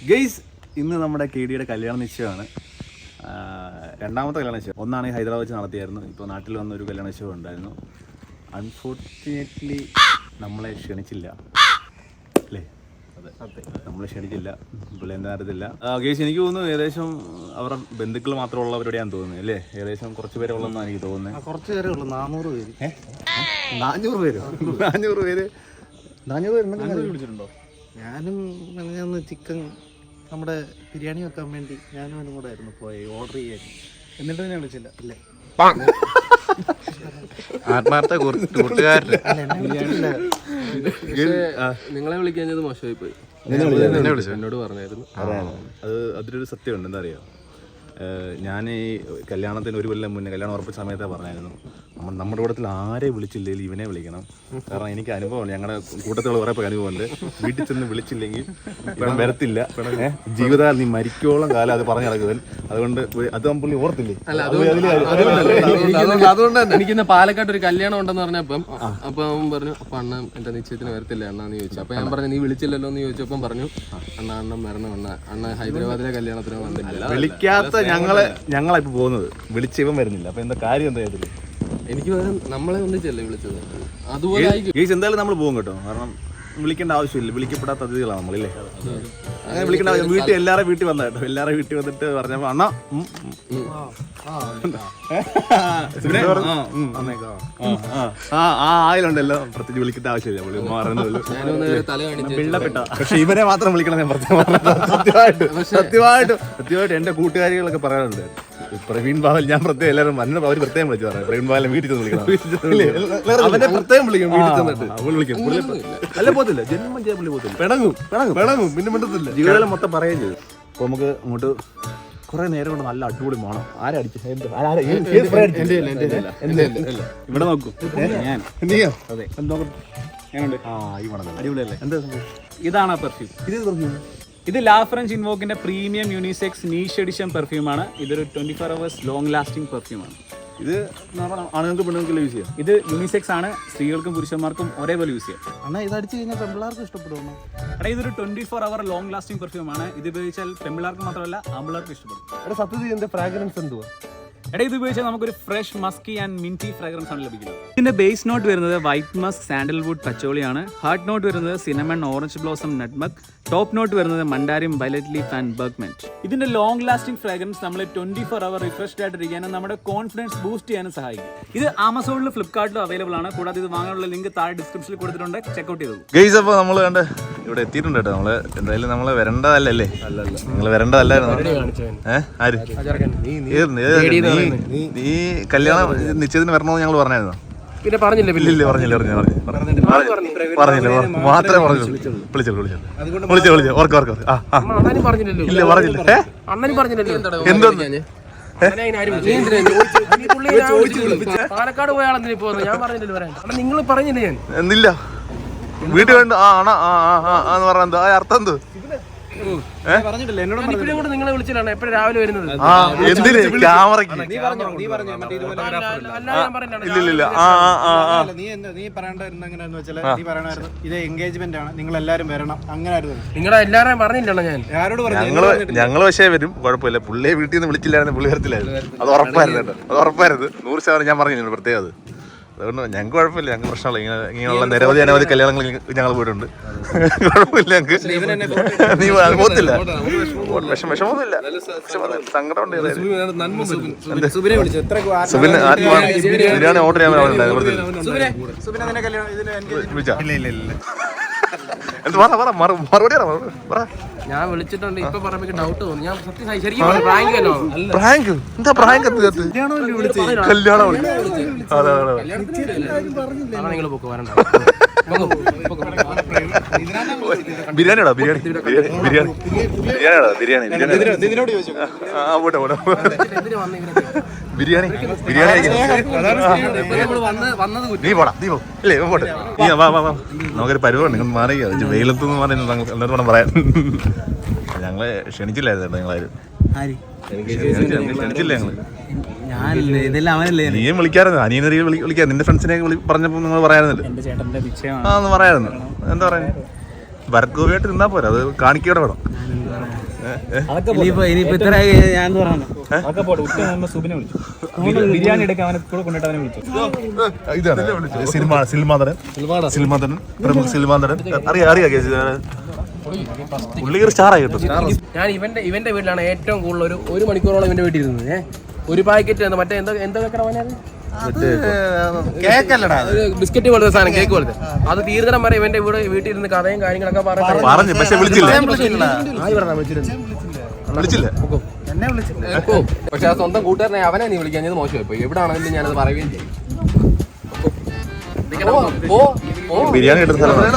Guys, ഇന്ന് നമ്മുടെ KDയുടെ കല്യാണ നിശ്ചയമാണ്. രണ്ടാമത്തെ കല്യാണ നിശ്ചയം. ഒന്നാണ് ഹൈദരാബാദ് വെച്ച് നടത്തിയായിരുന്നു. ഇപ്പോൾ നാട്ടിൽ വന്നൊരു കല്യാണ നിശ്ചയം ഉണ്ടായിരുന്നു. അൺഫോർച്ചുനേറ്റ്ലി നമ്മളെ ക്ഷണിച്ചില്ല അല്ലേ? അതെ, നമ്മളെ ക്ഷണിച്ചില്ല. പുള്ളി എന്താ അറിയത്തില്ല. ഗെയ്സ്, എനിക്ക് തോന്നുന്നു ഏകദേശം അവരുടെ ബന്ധുക്കൾ മാത്രമുള്ളവരുടെയാന്ന് തോന്നുന്നത് അല്ലേ? ഏകദേശം കുറച്ച് പേരെ ഉള്ളതെന്നാണ് എനിക്ക് തോന്നുന്നത്. കുറച്ച് പേരേ ഉള്ളൂ. 400 പേര്. 400 പേര്? 400 പേര്? 400 പേര് വിളിച്ചിട്ടുണ്ടോ? ഞാനും ഞാൻ ചിക്കൻ നമ്മുടെ ബിരിയാണി വെക്കാൻ വേണ്ടി ഞാനും അവനും കൂടെ ആയിരുന്നു പോയി ഓർഡർ ചെയ്യാൻ. എന്നിട്ട് തന്നെ വിളിച്ചില്ല? ഇല്ല. ആത്മാർത്ഥ കൂട്ടുകാരൻ. നിങ്ങളെ വിളിക്കാഞ്ഞത് മോശമായി പോയി. എന്നോട് പറഞ്ഞായിരുന്നു. അതിലൊരു സത്യമുണ്ട്. എന്താ അറിയോ, ഞാൻ ഈ കല്യാണത്തിന് ഒരു കൊല്ലം മുന്നേ കല്യാണം ഉറപ്പിച്ച സമയത്തേ പറഞ്ഞായിരുന്നു, നമ്മുടെ കൂട്ടത്തിൽ ആരെ വിളിച്ചില്ലെങ്കിൽ ഇവനെ വിളിക്കണം. കാരണം എനിക്ക് അനുഭവമാണ്, ഞങ്ങളുടെ കൂട്ടത്തിലുള്ള കുറേ പേർക്ക് അനുഭവമുണ്ട്. വീട്ടിൽ ചെന്ന് വിളിച്ചില്ലെങ്കിൽ ഇവൻ വരത്തില്ല, ജീവിതകാലം നീ മരിക്കോളം കാലം അത് പറഞ്ഞു നടക്കുവൻ. അതുകൊണ്ട് അത് പുള്ളി ഓർത്തില്ലേ? അതുകൊണ്ട് തന്നെ എനിക്കിന്ന് പാലക്കാട് ഒരു കല്യാണം ഉണ്ടെന്ന് പറഞ്ഞപ്പം അവൻ പറഞ്ഞു, അപ്പൊ അണ്ണൻ എന്റെ നിശ്ചയത്തിന് വരത്തില്ല അണ്ണാന്ന് ചോദിച്ചു. അപ്പൊ ഞാൻ പറഞ്ഞു, നീ വിളിച്ചില്ലല്ലോ എന്ന് ചോദിച്ചപ്പം പറഞ്ഞു, അണ്ണൻ വരണം, അണ്ണ ഹൈദരാബാദിലെ കല്യാണത്തിന് വന്നില്ല. വിളിക്കാത്ത ഞങ്ങളായിപ്പോ പോകുന്നത്, വിളിച്ച ഇവൻ വരുന്നില്ല. അപ്പൊ എന്താ കാര്യം എന്താ ചെയ്തില്ല? എനിക്ക് നമ്മളെ ഒന്നിച്ചല്ലേ വിളിച്ചത്. അതുപോലെ എന്തായാലും നമ്മൾ പോകും കേട്ടോ. കാരണം വിളിക്കേണ്ട ആവശ്യമില്ല, വിളിക്കപ്പെടാത്ത അതിഥികളാണ് നമ്മളില്ലേ? അങ്ങനെ വിളിക്കേണ്ട ആവശ്യം. വീട്ടിൽ എല്ലാവരും വീട്ടിൽ വന്ന കേട്ടോ. എല്ലാവരും വീട്ടിൽ വന്നിട്ട് പറഞ്ഞപ്പോ അണ്ണ ആയിലുണ്ടല്ലോ, പ്രത്യേകിച്ച് വിളിക്കേണ്ട ആവശ്യമില്ല. പുള്ളി പറയുന്നത് പക്ഷെ ഇവനെ മാത്രം വിളിക്കണം. ഞാൻ സത്യമായിട്ടും എന്റെ കൂട്ടുകാരികളൊക്കെ പറയാറുണ്ട്, പ്രവീൺ ബാവൽ, ഞാൻ പ്രത്യേകം എല്ലാവരും അവർ പ്രത്യേകം വിളിച്ചു പറയാം, പ്രവീൺ ബാവലിനെ വീട്ടിൽ ചെന്ന് വിളിക്കണം. അവനെ പ്രത്യേകം വിളിക്കും വീട്ടിൽ ചെന്നിട്ട്. വിളിക്കും. അല്ല, പോത്തില്ല, ജന്മം ചെയ്യാൻ പുള്ളി പോത്തില്ല, പിണങ്ങും പിന്നെ മിണ്ടത്തില്ല. ജീവിതം മൊത്തം പറയുകയും ചെയ്തു. അപ്പൊ നമുക്ക് അങ്ങോട്ട് കുറെ നേരം കൊണ്ട് നല്ല അടിപൊളി മോണം. ആരാ അടിച്ചു? ഇവിടെ നോക്കൂ. ഞാൻ അതെ ഞാനുണ്ട്. ഈ മണം അടിപൊളിയല്ലേ? എന്താ ഇതാണ് പെർഫ്യൂം. ഇത് ലാ ഫ്രഞ്ച് ഇൻവോക്കിന്റെ പ്രീമിയം യൂണിസെക്സ് നീഷ് എഡിഷൻ പെർഫ്യൂമാണ്. ഇതൊരു 24 hours ലോങ് ലാസ്റ്റിംഗ് പെർഫ്യൂമാണ്. ഇത് ആണുങ്ങൾക്ക് പെണ്ണുങ്ങൾക്ക് യൂസ് ചെയ്യാം. ഇത് യൂണിസെക്സ് ആണ്, സ്ത്രീകൾക്കും പുരുഷന്മാർക്കും ഒരേപോലെ യൂസ് ചെയ്യാം. അണ്ണാ, ഇത് അടിച്ചു കഴിഞ്ഞാൽ പെമ്പിള്ളാർക്ക് ഇഷ്ടപ്പെടുമോ? എടാ, ഇതൊരു 24 hour ലോങ് ലാസ്റ്റിംഗ് പെർഫ്യൂമാണ്. ഇത് ഉപയോഗിച്ചാൽ പെമ്പിള്ളാർക്ക് മാത്രമല്ല ആമ്പിള്ളാർക്ക് ഇഷ്ടപ്പെടും. സത്യത്തിൽ ഇതിന്റെ ഫ്രാഗ്രൻസ് എന്തുവാ? എടാ, ഇത് ഉപയോഗിച്ചാൽ നമുക്കൊരു fresh musky and minty fragrance ആണ് ലഭിക്കുന്നത്. ഇതിന്റെ ബേസ് നോട്ട് വരുന്നത് വൈറ്റ് മസ്ക്, സാൻഡൽവുഡ്, പച്ചോളിയാണ്. ഹാർട്ട് നോട്ട് വരുന്നത് cinnamon, orange blossom, nutmeg. Top note വരുന്നത് mandarin, violet leaf and bergamot. ഇതിന്റെ ലോങ് ലാസ്റ്റിംഗ് ഫ്രാഗ്രൻസ് നമ്മൾ 24 hour റിഫ്രഷ്ഡ് ആയിട്ടിരിക്കാനും നമ്മുടെ കോൺഫിഡൻസ് ബൂസ്റ്റ് ചെയ്യാനും സഹായിക്കും. ഇത് ആമസോണിലും ഫ്ലിപ്കാർട്ടിലും അവൈലബിൾ ആണ്. കൂടാതെ ഇത് വാങ്ങാനുള്ള ലിങ്ക് താഴെ ഡിസ്ക്രിപ്ഷനിൽ കൊടുത്തിട്ടുണ്ട്, ചെക്കൗട്ട് ചെയ്തു. ഗെയ്സ്, അപ്പോൾ നമ്മൾ കണ്ട് ഇവിടെ എത്തിയിട്ടുണ്ട് കേട്ടോ. നമ്മള് എന്തായാലും നമ്മള് വരേണ്ടതല്ലേ? നിങ്ങൾ വരേണ്ടതല്ലായിരുന്നു. ആര്? നീ കല്യാണം നിശ്ചയത്തിന് വരണമെന്ന് ഞങ്ങൾ പറഞ്ഞായിരുന്നു. പിന്നെ പറഞ്ഞില്ല. പറഞ്ഞില്ല, മാത്രമേ പറഞ്ഞു. വിളിച്ചു ഓർക്ക. ഇല്ല, പറഞ്ഞില്ല. എന്തോന്ന് പാലക്കാട് പോയ ആളെന്തിനാ പോകുന്നത്? ഞാൻ പറഞ്ഞില്ലല്ലോ. നിങ്ങൾ പറഞ്ഞില്ല. ഞാൻ എന്നില്ല വീട്ടിൽ വേണ്ട എന്ന് പറഞ്ഞ എന്താ അർത്ഥം? എന്ത് നിങ്ങളെ വിളിച്ചിട്ടാണ് എപ്പോഴും രാവിലെ വരുന്നത്. എന്തിന്? ക്യാമറയ്ക്ക് ഇത് എൻഗേജ്മെന്റ് ആണ്, നിങ്ങൾ എല്ലാരും വരണം. അങ്ങനെ നിങ്ങളെ എല്ലാരും പറഞ്ഞില്ലല്ലോ. ഞാൻ ആരോട് ഞങ്ങള് പക്ഷേ വരും, കുഴപ്പമില്ല. പുള്ളിയെ വീട്ടിൽ നിന്ന് വിളിച്ചില്ലായിരുന്നു, പുള്ളി വരത്തില്ലായിരുന്നു. അത് ഉറപ്പായിരുന്നു കേട്ടോ, അത് ഉറപ്പായിരുന്നു 100%. ഞാൻ പറഞ്ഞില്ല പ്രത്യേകം. അതുകൊണ്ട് ഞങ്ങൾക്ക് കുഴപ്പമില്ല, ഞങ്ങൾക്ക് പ്രശ്നമില്ല. ഇങ്ങനെയുള്ള അനവധി കല്യാണങ്ങളിൽ ഞങ്ങൾ പോയിട്ടുണ്ട്. കുഴപ്പമില്ല ഞങ്ങൾക്ക്. നീ പോത്തില്ല, വിഷമമൊന്നുമില്ല, സങ്കടമുണ്ട്. ബിരിയാണി ഓർഡർ ചെയ്യാൻ ഞാൻ വിളിച്ചിട്ടുണ്ട്. ഇപ്പൊ പറയുമ്പോ ഡൗട്ട് തോന്നി. ഞാൻ സത്യം കല്യാണം നിങ്ങൾ പോക്ക് വരണ്ട. ബിരിയാണിടാ, ബിരിയാണി നീ പോടാ, നീ പോ. ഇല്ലേ, പോട്ടെ. നീ വാ. നമുക്കൊരു പരിപാടി നിങ്ങൾ മാറി വെയിലത്തുനിന്ന് പറയുന്നത് എന്നിട്ട് വേണം പറയാൻ. ഞങ്ങളെ ക്ഷണിച്ചില്ലായിരുന്നു നിങ്ങളാരും. ക്ഷണിച്ചില്ല ഞങ്ങള്. നീയും വിളിക്കാറുണ്ട്, അനിയനെ വിളിക്കാം. നിന്റെ ഫ്രണ്ട്സിനെ പറഞ്ഞപ്പോ നിങ്ങൾ പറയാറുന്നല്ലോ. ഒന്ന് പറയാറുന്നു. എന്താ പറയാ, ഭരത് ഗോപിയായിട്ട് നിന്നാ പോരാ, അത് കാണിക്കോടെ വേണം. ഇനിയിപ്പോ ഇത്ര ഞാൻ പറഞ്ഞു അതൊക്കെ പോട്ടെ. ഉച്ച നമ്മൾ സുബിനെ വിളിച്ചു, ബിരിയാണി എടുക്കാൻ അവനെ കൂടെ കൊണ്ടിട്ട് അവനെ വിളിച്ചു. ഇതാണ് സിനിമാതരൻ പ്രമുഖ സിനിമാതരൻ. അറിയാം പുള്ളി ഒരു സ്റ്റാറായി കേട്ടോ. ഞാൻ ഇവന്റെ വീട്ടിലാണ് ഏറ്റവും കൂടുതൽ ഒരു മണിക്കൂറോളം ഇവന്റെ വീട്ടിൽ ഇരുന്നത്. ഒരു പാക്കറ്റ് മറ്റേ എന്തൊക്കെ കേക്കല്ലടാ, ബിസ്ക്കറ്റ് പോലത്തെ സാധനം, കേക്ക് പോലത്തെ. അത് തീർക്കണം വരെ ഇവന്റെ വീട്ടിൽ ഇരുന്ന് കഥയും കാര്യങ്ങളൊക്കെ പറഞ്ഞു, പക്ഷെ വിളിച്ചില്ല. എന്നെ വിളിച്ചില്ല. പക്ഷെ ആ സ്വന്തം കൂട്ടുകാരനെ അവനെ നീ വിളിക്കാൻ മോശമായി പോയി. എവിടെയാണെങ്കിലും ഞാനത് പറയുകയും ചെയ്യും. ബിരിയാണി എടുത്ത സ്ഥലമാണ്.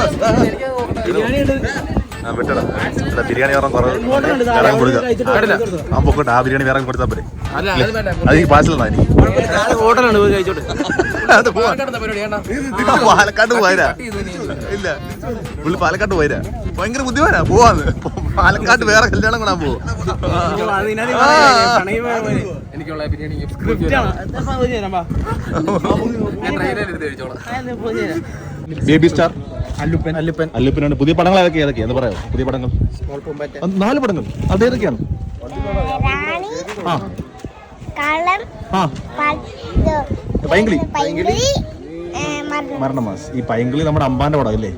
ബിരിയാണി പൊക്കോട്ടെ. ആ ബിരിയാണി വേറെ കൊടുത്താൽ പോരെ. അത് ഈ പാഴ്സലാണ് എനിക്ക്. ഹോട്ടലാണ് പോയി കഴിച്ചോട്ടെ. പാലക്കാട് പോയരാ. ഇല്ല, പുള്ളി പാലക്കാട് പോയരാ. ഭയങ്കര ബുദ്ധിമാനാ പോവാന്ന്. പാലക്കാട് വേറെ കല്യാണം കൂടാൻ പോവും. എനിക്കുള്ള ബിരിയാണി ബേബി സ്റ്റാർ അല്ലുപ്പനാണ്. പുതിയ പടങ്ങൾ ഏതൊക്കെയാണ് എന്ന് പറയാമോ? പുതിയ പടങ്ങൾ 4 പടങ്ങൾ. അതേതൊക്കെയാണ്? പൈങ്കിളി, മരണമാസ്. ഈ പൈങ്കിളി നമ്മുടെ അമ്പാന്റെ പടം അല്ലേ?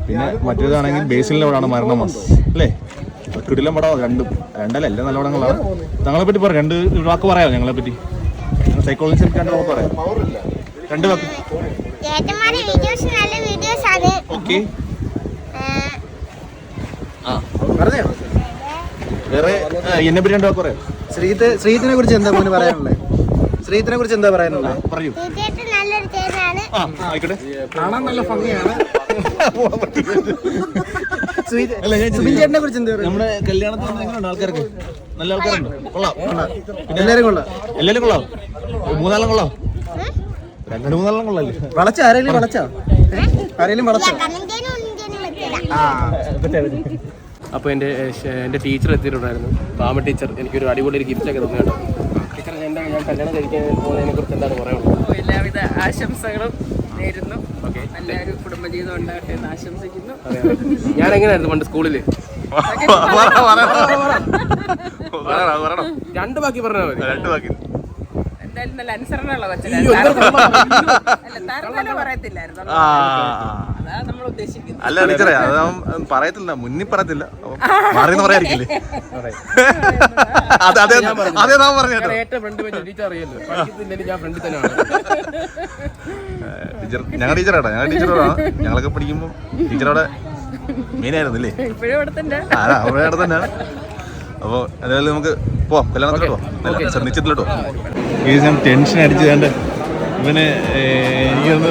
പിന്നെ മറ്റേതാണെങ്കിൽ ബേസിലിന്റെ പടമാണ് മരണമാസ് അല്ലേ? കിടിലം പടം. രണ്ടല്ല, എല്ലാം നല്ല പടങ്ങളാണ്. ഞങ്ങളെ പറ്റി പറയാം, 2 വാക്ക് പറയാമോ ഞങ്ങളെ പറ്റി? സൈക്കോളജി 2 വാക്ക് പറയാം. 2 വാക്ക്. ഓക്കെ, വേറെ എന്നെ പറ്റി 2 വാക്ക് പറയാം. ശ്രീത്തിനെ കുറിച്ച് എന്താ മോന് പറയാനുള്ളത്? ശ്രീത്തിനെ കുറിച്ച് എന്താ പറയാനുള്ളത്? പറയൂ. ആയിക്കോട്ടെ. കാണാൻ നല്ല ഭംഗിയാണ്. സുബിൻചേട്ടനെ കുറിച്ച് എന്താ പറയുക? നമ്മുടെ കല്യാണത്തിന് എങ്ങനെയുണ്ട് ആൾക്കാർക്ക്? നല്ല ആൾക്കാരുണ്ട്. കൊള്ളാം. എല്ലാരും കൊള്ളാം. എല്ലാരും കൊള്ളാം. 3 കൊള്ളാം. 2-3 കൊള്ളാല്ലേ? വളച്ച ആരെങ്കിലും വളച്ചോ? അപ്പോൾ എൻ്റെ ടീച്ചർ എത്തിയിട്ടുണ്ടായിരുന്നു. പാമ ടീച്ചർ എനിക്കൊരു അടിപൊളി ഗിഫ്റ്റൊക്കെ തന്നു കേട്ടോ. ടീച്ചർ ഞാൻ കല്യാണം കഴിക്കാൻ പോകുന്നതിനെ കുറിച്ച് എന്താണ് പറയുന്നത്? എല്ലാവിധ ആശംസകളും നേരുന്നു. നല്ലൊരു കുടുംബജീവിതം ഉണ്ടാകട്ടെ എന്ന് ആശംസിക്കുന്നു. ഞാൻ എങ്ങനെയായിരുന്നു പണ്ട് സ്കൂളിൽ? 2 ബാക്കി പറഞ്ഞാൽ മതി. 2 ബാക്കി. എന്തായാലും നല്ല അനുസരണമുള്ള കൊച്ചല്ല, പറയത്തില്ലായിരുന്നു. അതാ നമ്മൾ ഉദ്ദേശിക്കുന്നത്. അല്ല ടീച്ചറെ, അത് പറയത്തില്ല, മുന്നിൽ പറയത്തില്ല, മാറിയെന്ന് പറയാതിരിക്കില്ലേ? അതേ നാം പറഞ്ഞു കേട്ടോ. ഏറ്റവും ഫ്രണ്ട് ടീച്ചർ അറിയല്ലോ, പഠിക്കത്തില്ലെങ്കിൽ ഞാൻ ഫ്രണ്ടിൽ തന്നെയാണ്. ടീച്ചർ ഞങ്ങളുടെ ടീച്ചറാട്ടോ. ഞങ്ങളുടെ ടീച്ചറോടാണ് ഞങ്ങളൊക്കെ പഠിക്കുമ്പോൾ ടീച്ചറോടെ മെയിനായിരുന്നില്ലേ? ഇപ്പോഴും ഇവിടെ തന്നെ. അവിടെ അവിടെ തന്നെയാണ്. അപ്പോൾ എന്തായാലും നമുക്ക് പോവാം, കല്യാണത്തിലോട്ടോ, നിശ്ചയത്തിലോട്ടോ. ഞാൻ ടെൻഷൻ അടിച്ച് കണ്ട് ഇവനെ എനിക്കൊന്ന്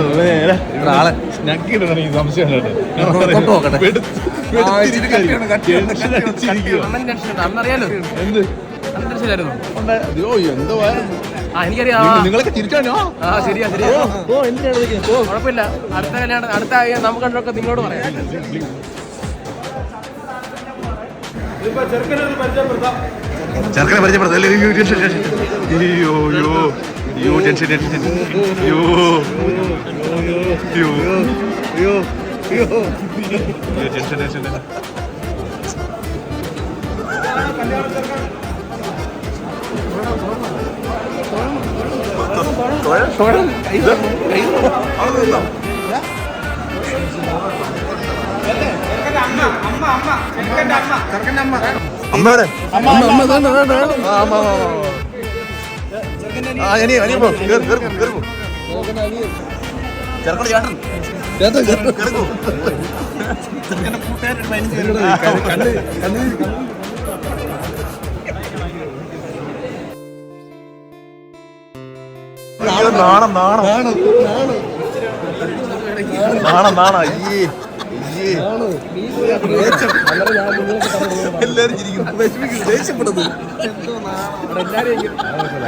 ആളെ ഞക്കിയിടുന്ന എനിക്ക് സംശയം കേട്ടോ. നിങ്ങളൊക്കെ തിരിച്ചാണോ? കുഴപ്പമില്ല, അടുത്ത കല്യാണം അടുത്ത നമുക്ക് കണ്ടൊക്കെ നിങ്ങളോട് പറയാം. ചെറുക്കനെ പരിചയപ്പെടുത്തല്ലേ? അമ്മയുടെ നാണം നാണം നാണം നാണം. അയ്യേ എല്ലാരും ദേഷ്യപ്പെടുന്നു.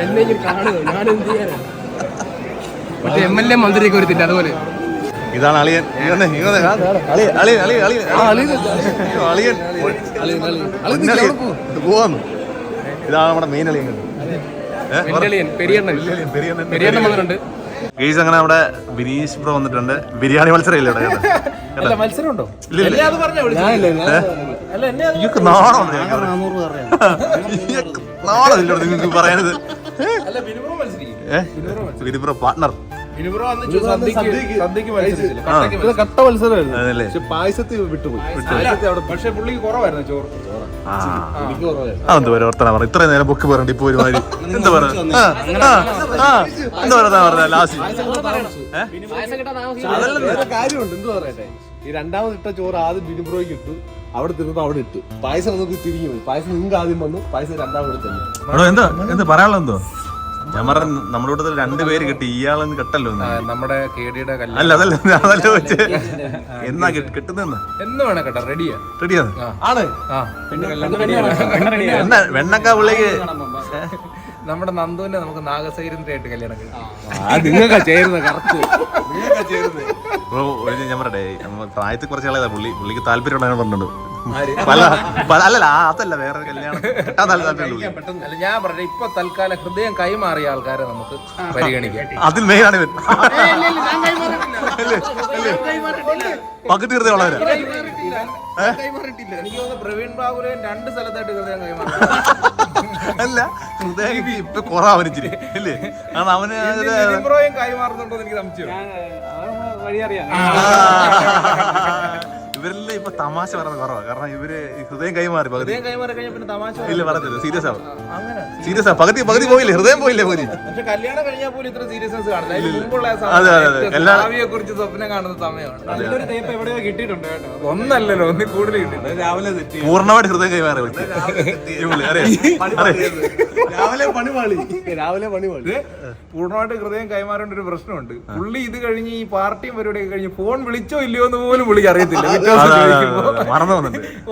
എന്നെ കാണുക, ഞാൻ എന്ത് ചെയ്യാനാ? മറ്റേ MLA മന്ത്രിയൊക്കെ വരുത്തില്ല അതുപോലെ. ഇതാണ് അളിയൻ. പോവാന്ന്. ഇതാണ് നമ്മുടെ മെയിൻ അളിയൻ. പെരിയണ്ണൻ വന്നിട്ടുണ്ട്. ഗെയ്സ്, അങ്ങനെ നമ്മുടെ ബിനീഷ് ബ്രോ വന്നിട്ടുണ്ട്. ബിരിയാണി മത്സരം ഇല്ല ഇവിടെ. മത്സരം ഉണ്ടോ? ഇല്ല. ഇയൊക്കെ നാണോ 400 പറയാം. നാണല്ലോ നിങ്ങൾക്ക് പറയാനത്. വിനുപ്രോ പാർട്ണർ കട്ട മത്സരമായിരുന്നു. അതല്ലേ. പായസത്തിൽ വിട്ടുപോയി. പക്ഷെ പുള്ളിക്ക് കുറവായിരുന്നു ചോറ്. അതെന്ത് ഓരോരുത്തരാ പറഞ്ഞു ഇത്രയും നേരം ബുക്ക് പറഞ്ഞിട്ട് ഇപ്പൊ ഒരുമാതിരി എന്താ പറയുക എന്താ പറഞ്ഞ ലാസ്റ്റ് കാര്യമുണ്ട്. എന്ത് പറയട്ടെ, ഈ രണ്ടാമത് ഇട്ട ചോറ് ആദ്യം ബിനുബ്രോയ്ക്ക് ഇട്ടു, അവിടെ തിരുന്നപ്പോ അവിടെ ഇട്ടു. പായസം നമുക്ക് തിരിഞ്ഞു പോയി. പായസം നിങ്ങൾക്ക് ആദ്യം വന്നു, പായസം രണ്ടാമത് തന്നെ. എന്താ എന്താ പറയാനുള്ള എന്തോ ഞാൻ പറഞ്ഞ നമ്മുടെ കൂട്ടത്തിൽ 2 പേര് കിട്ടി, ഇയാളെന്ന് കെട്ടല്ലോ. നമ്മുടെ കേടിയുടെ അല്ല അതല്ല അതല്ല വെച്ച് എന്നാ കിട്ടുന്ന എന്ന് വേണം കേട്ടോ. റെഡിയാണ്. ആണ് എന്നാ വെണ്ണക്ക പുള്ളിക്ക് നമ്മുടെ നന്ദുവിനെ നമുക്ക് നാഗസൈരന്ദ്രയായിട്ട് കല്യാണം കഴിക്കാം. നിങ്ങൾക്ക് ചേരുന്നത് കറക്റ്റ്. ഞാൻ പറയട്ടെ പ്രായത്തിൽ കുറച്ച് ആളേതാ പുള്ളിക്ക് താല്പര്യം പറഞ്ഞിട്ടുണ്ട് അല്ലല്ല അതല്ല വേറെ കല്യാണം കിട്ടാൻ താല്പര്യം. അല്ല ഞാൻ പറഞ്ഞ ഇപ്പൊ തൽക്കാലം ഹൃദയം കൈമാറിയ ആൾക്കാരെ നമുക്ക് പരിഗണിക്കാം. അതിൽ മെയിനാണ് ഇവൻ. പകുതി ഹൃദയം ഉള്ളവരാ. എനിക്ക് തോന്നുന്നു പ്രവീൺ ബാബുലേൻ 2 സ്ഥലത്തായിട്ട് ഹൃദയം കൈമാറി. അല്ല ഹൃദയം ഇപ്പൊ കുറവനിച്ചിരി അല്ലേ? കാരണം അവന് കൈമാറുന്നുണ്ടോ എനിക്ക് സംശയം. ഇവരെല്ലാം ഇപ്പൊ തമാശ പറയുന്നത് കുറവാ. കാരണം ഇവര് ഹൃദയം കൈമാറി പകുതി കഴിഞ്ഞ പിന്നെ തമാശ ഇല്ല പറഞ്ഞത് സീരിയസ് ആവും. സീരിയസ് ആ പകുതി പോയില്ലേ, ഹൃദയം പോയില്ലേ പകുതി. പക്ഷെ കല്യാണം കഴിഞ്ഞാൽ പോലും ഇത്ര സീരിയസ്നെസ് കാണില്ല. അതിന് മുമ്പുള്ള ഭാവിയെ കുറിച്ച് സ്വപ്നം കാണുന്ന സമയമാണ്. ഒന്നല്ലല്ലോ, ഒന്നിൽ കൂടുതൽ കിട്ടി. രാവിലെ പൂർണ്ണമായിട്ട് ഹൃദയം കൈമാറി പൂർണ്ണമായിട്ട് ഹൃദയം കൈമാറേണ്ട ഒരു പ്രശ്നമുണ്ട്. പുള്ളി ഇത് കഴിഞ്ഞ് ഈ പാർട്ടിയും പരിപാടിയൊക്കെ കഴിഞ്ഞ് ഫോൺ വിളിച്ചോ ഇല്ലയോ എന്ന് പോലും പുള്ളിക്ക് അറിയത്തില്ല.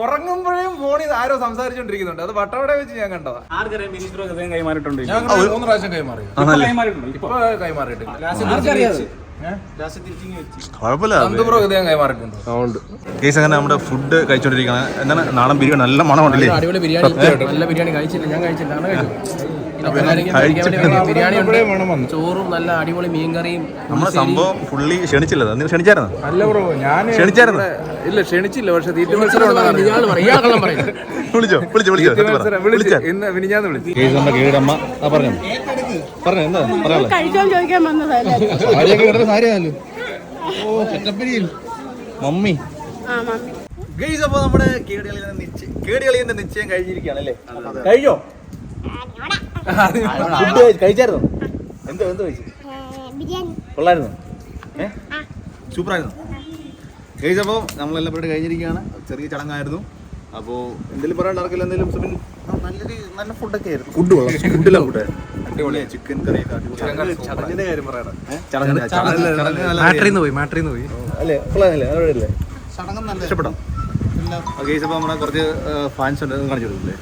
ഉറങ്ങുമ്പോഴും ഫോണിൽ ആരോ സംസാരിച്ചോണ്ടിരിക്കുന്നുണ്ട്. അത് വട്ടവട വെച്ച് ഞാൻ കണ്ടതാ. ഹൃദയം കൈമാറിയിട്ടുണ്ട്. 3 പ്രാവശ്യം കൈമാറി. ഇപ്പൊ കൈമാറിയിട്ടില്ല. കുഴപ്പമില്ല. ഹൃദയം കൈമാറിയിട്ടുണ്ട്. കേസ് അങ്ങനെ നമ്മുടെ ഫുഡ് കഴിച്ചോണ്ടിരിക്കുകയാണ്. എന്താണ് നാടൻ ബിരിയാണി നല്ല മണമുണ്ടല്ലേ? അടിപൊളി ബിരിയാണി. നല്ല ബിരിയാണി കഴിച്ചില്ല, ഞാൻ കഴിച്ചില്ല. ബിരിയാണി ചോറും നല്ല അടിപൊളി മീൻകറിയും. നമ്മളെ സംഭവം പുള്ളി ക്ഷണിച്ചില്ല. നിങ്ങൾ ക്ഷണിച്ചായിരുന്നു? അല്ല ബ്രോ, ഞാൻ ക്ഷണിച്ചായിരുന്നു. ഇല്ല ക്ഷണിച്ചില്ല. പക്ഷെ തീറ്റ മത്സരം വിളിച്ചോ ഇന്ന് മിനിഞ്ഞാന്ന് വിളിച്ചു. ചോദിക്കാൻ വന്നതല്ലേ. മമ്മി ഗൈസ്, അപ്പോൾ നമ്മുടെ കേടികളിന്റെ നിശ്ചയം കഴിഞ്ഞിരിക്കുകയാണ് അല്ലേ? കഴിഞ്ഞോ? ഫുഡ് കഴിച്ചായിരുന്നോ? എന്തോ കഴിച്ചു? കൊള്ളായിരുന്നു? സൂപ്പറായിരുന്നു. ഗൈസ്, അപ്പോൾ നമ്മളെല്ലാം ഇവിടെ കഴിഞ്ഞിരിക്കുകയാണ്. ചെറിയ ചടങ്ങായിരുന്നു. അപ്പോൾ എന്തെങ്കിലും പറയാൻ നടക്കില്ല. എന്തെങ്കിലും നല്ല ഫുഡൊക്കെ ആയിരുന്നു. ഫുഡില്ല ഫുഡ് അടിപൊളിയായി. ചിക്കൻ കറിയൊക്കെ ചടങ്ങിന്റെ കാര്യം പറയണം. മാട്രീന്ന് പോയി അല്ലേ? കൊള്ളാമല്ലേ? അതോടെയല്ലേ ചടങ്ങ് നല്ല ഇഷ്ടപ്പെട്ടോ? ഗൈസ്, അപ്പോൾ നമ്മുടെ കുറച്ച് ഫാൻസ് ഉണ്ട്, കാണിച്ചു കൊടുക്കില്ലേ?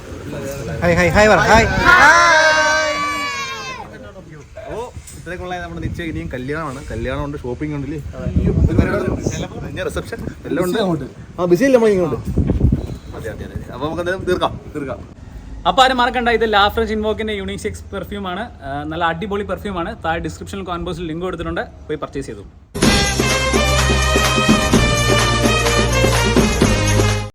ഓ ഇത്രയൊക്കെയുള്ള നമ്മുടെ നിശ്ചയം. ഇനിയും കല്യാണം ഉണ്ട്, ഷോപ്പിംഗ് ഉണ്ടല്ലേ, റിസപ്ഷൻ എല്ലാം ഉണ്ട്. ബിസി അല്ലേ നമ്മളിങ്ങോട്ട്? അതെ. അപ്പോൾ നമുക്ക് എന്തായാലും തീർക്കാം. അപ്പോൾ ആരും മറക്കണ്ട, ഇത് ലാ ഫ്രഞ്ച് ഇൻവോക്കിന്റെ യൂണിസെക്സ് പെർഫ്യൂം ആണ്. നല്ല അടിപൊളി പെർഫ്യൂം ആണ്. താഴെ ഡിസ്ക്രിപ്ഷനിൽ കോൺബോസിൽ ലിങ്ക് കൊടുത്തിട്ടുണ്ട്, പോയി പർച്ചേസ് ചെയ്തു.